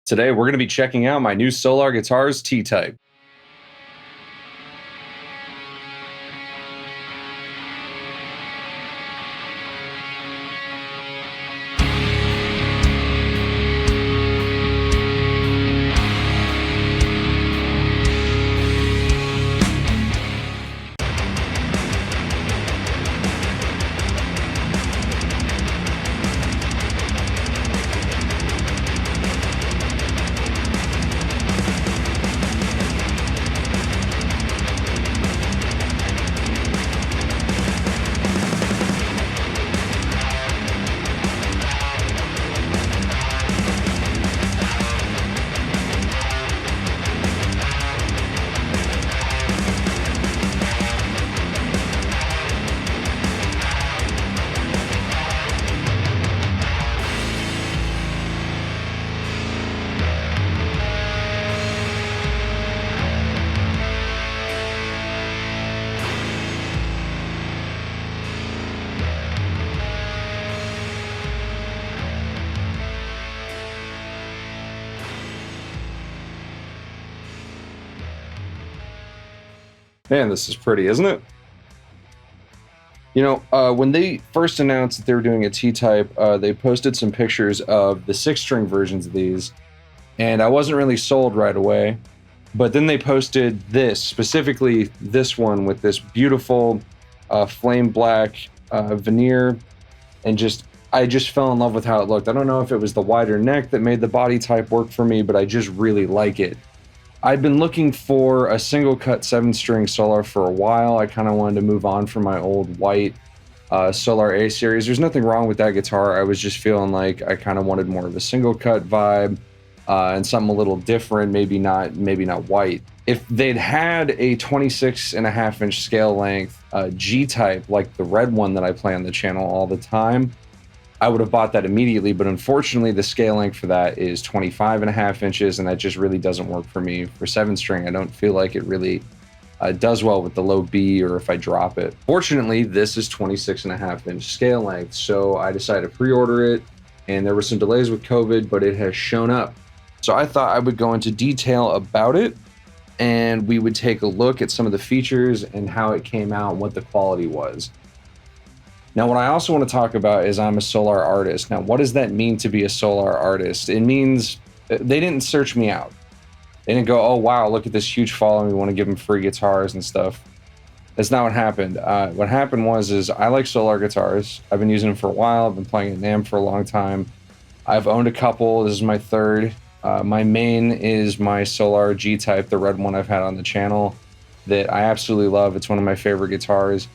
Today, we're going to be checking out my new Solar Guitars T-Type. Man, this is pretty, isn't it? You know, when they first announced that they were doing a T-Type, they posted some pictures of the 6-string versions of these, and I wasn't really sold right away. But then they posted this, specifically this one with this beautiful flame black veneer, and I just fell in love with how it looked. I don't know if it was the wider neck that made the body type work for me, but I just really like it. I've been looking for a single cut 7-string Solar for a while. I kind of wanted to move on from my old white Solar A series. There's nothing wrong with that guitar. I was just feeling like I kind of wanted more of a single cut vibe and something a little different, maybe not white. If they'd had a 26.5-inch scale length G-type like the red one that I play on the channel all the time, I would have bought that immediately, but unfortunately the scale length for that is 25.5 inches, and that just really doesn't work for me for 7-string. I don't feel like it really does well with the low B or if I drop it. Fortunately, this is 26.5-inch scale length, so I decided to pre-order it, and there were some delays with COVID, but it has shown up. So I thought I would go into detail about it, and we would take a look at some of the features and how it came out and what the quality was. Now, what I also want to talk about is I'm a Solar artist. Now, what does that mean to be a Solar artist? It means they didn't search me out. They didn't go, oh, wow, look at this huge following. We want to give them free guitars and stuff. That's not what happened. What happened was I like Solar guitars. I've been using them for a while. I've been playing at NAMM for a long time. I've owned a couple. This is my third. My main is my Solar G-Type, the red one I've had on the channel that I absolutely love. It's one of my favorite guitars.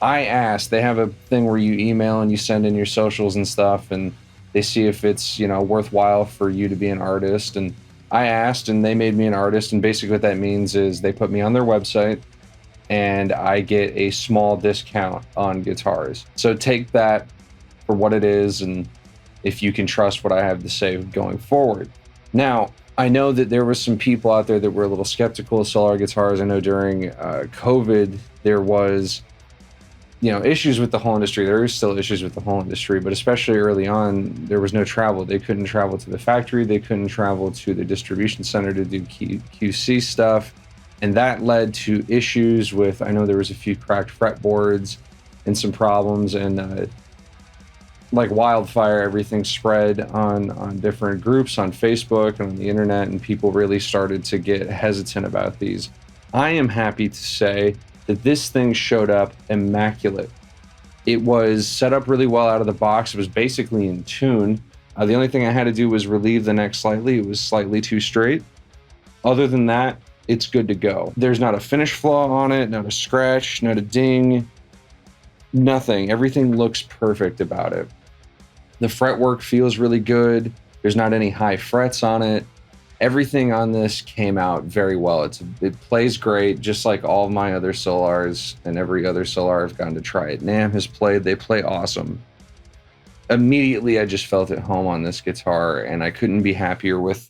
I asked, they have a thing where you email and you send in your socials and stuff, and they see if it's, worthwhile for you to be an artist. And I asked, and they made me an artist. And basically what that means is they put me on their website and I get a small discount on guitars. So take that for what it is, and if you can trust what I have to say going forward. Now, I know that there was some people out there that were a little skeptical of Solar guitars. I know during COVID, there was issues with the whole industry. There is still issues with the whole industry, but especially early on, there was no travel. They couldn't travel to the factory. They couldn't travel to the distribution center to do QC stuff. And that led to issues with, I know there was a few cracked fretboards and some problems, and like wildfire, everything spread on different groups on Facebook and on the internet, and people really started to get hesitant about these. I am happy to say that this thing showed up immaculate. It was set up really well out of the box. It was basically in tune. The only thing I had to do was relieve the neck slightly. It was slightly too straight. Other than that, it's good to go. There's not a finish flaw on it, not a scratch, not a ding, nothing. Everything looks perfect about it. The fretwork feels really good. There's not any high frets on it. Everything on this came out very well. It plays great, just like all of my other Solars and every other Solar I've gotten to try it. NAMM has played, they play awesome. Immediately, I just felt at home on this guitar, and I couldn't be happier with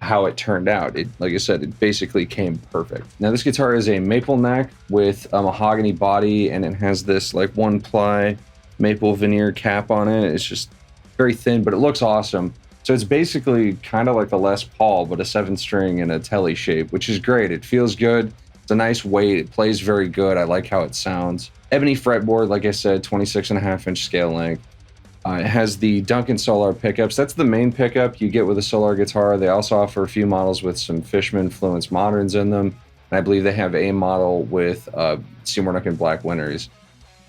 how it turned out. Like I said, it basically came perfect. Now, this guitar is a maple neck with a mahogany body, and it has this like 1-ply maple veneer cap on it. It's just very thin, but it looks awesome. So it's basically kind of like a Les Paul, but a 7-string in a Tele shape, which is great. It feels good. It's a nice weight. It plays very good. I like how it sounds. Ebony fretboard, like I said, 26.5-inch scale length. It has the Duncan Solar pickups. That's the main pickup you get with a Solar guitar. They also offer a few models with some Fishman Fluence Moderns in them. And I believe they have a model with Seymour Duncan Black Winners.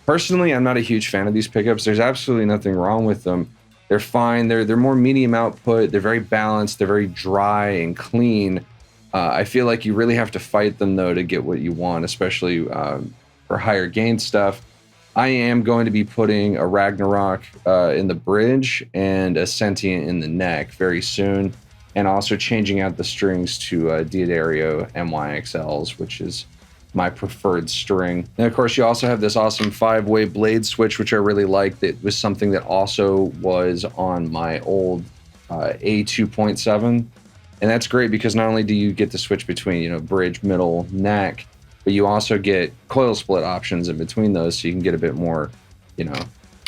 Personally, I'm not a huge fan of these pickups. There's absolutely nothing wrong with them. They're fine. They're more medium output. They're very balanced. They're very dry and clean. I feel like you really have to fight them, though, to get what you want, especially for higher gain stuff. I am going to be putting a Ragnarok in the bridge and a Sentient in the neck very soon, and also changing out the strings to Diodario MYXLs, which is my preferred string. And of course, you also have this awesome 5-way blade switch, which I really like. That was something that also was on my old A2.7. And that's great because not only do you get to switch between, you know, bridge, middle, neck, but you also get coil split options in between those, so you can get a bit more, you know,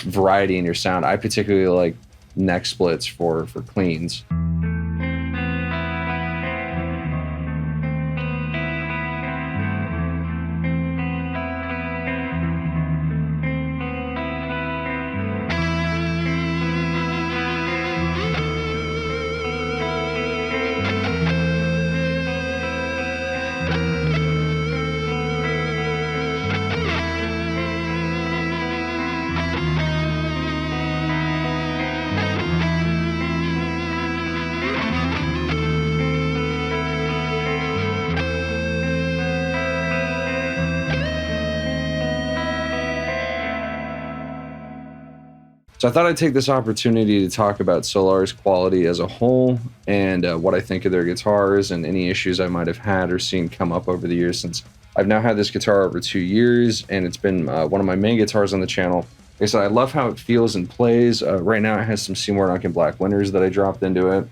variety in your sound. I particularly like neck splits for cleans. So I thought I'd take this opportunity to talk about Solar's quality as a whole and what I think of their guitars and any issues I might have had or seen come up over the years, since I've now had this guitar over 2 years and it's been one of my main guitars on the channel. Like I said, I love how it feels and plays. Right now it has some Seymour Duncan Black Winners that I dropped into it.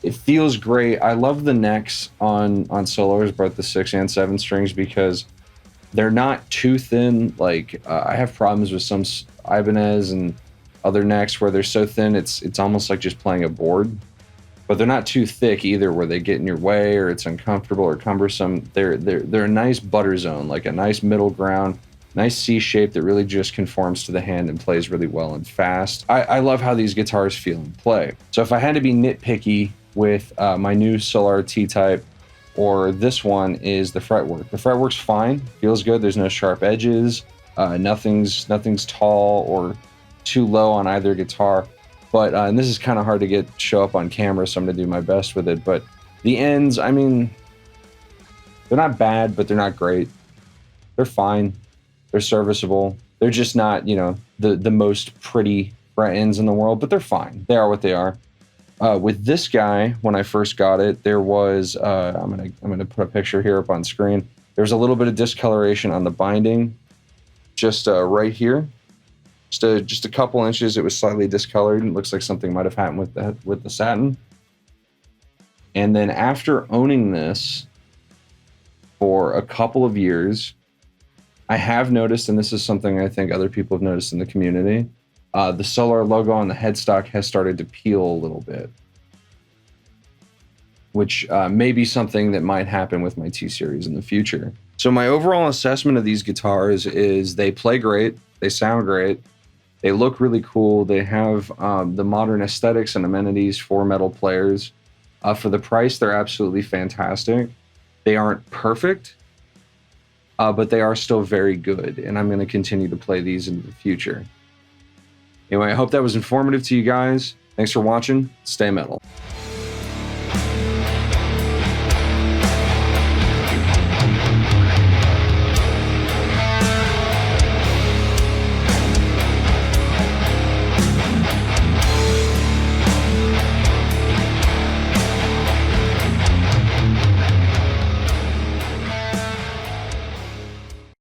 It feels great. I love the necks on Solar's, both the 6 and 7 strings, because they're not too thin. Like I have problems with some Ibanez and other necks where they're so thin it's almost like just playing a board, but they're not too thick either where they get in your way or it's uncomfortable or cumbersome. They're a nice butter zone, like a nice middle ground, nice C shape that really just conforms to the hand and plays really well and fast. I love how these guitars feel and play. So if I had to be nitpicky with my new Solar T-Type or this one, is the fretwork. The fretwork's fine, feels good. There's no sharp edges. Nothing's tall or too low on either guitar, but and this is kind of hard to show up on camera, so I'm gonna do my best with it. But the ends, I mean, they're not bad, but they're not great. They're fine. They're serviceable. They're just not, you know, the most pretty fret ends in the world, but they're fine. They are what they are. With this guy, when I first got it, there was I'm gonna put a picture here up on screen. There's a little bit of discoloration on the binding, just right here. Just a couple inches, it was slightly discolored. It looks like something might have happened with the satin. And then after owning this for a couple of years, I have noticed, and this is something I think other people have noticed in the community, the Solar logo on the headstock has started to peel a little bit, which may be something that might happen with my T-Series in the future. So my overall assessment of these guitars is they play great, they sound great, they look really cool. They have the modern aesthetics and amenities for metal players. For the price, they're absolutely fantastic. They aren't perfect, but they are still very good. And I'm going to continue to play these into the future. Anyway, I hope that was informative to you guys. Thanks for watching. Stay metal.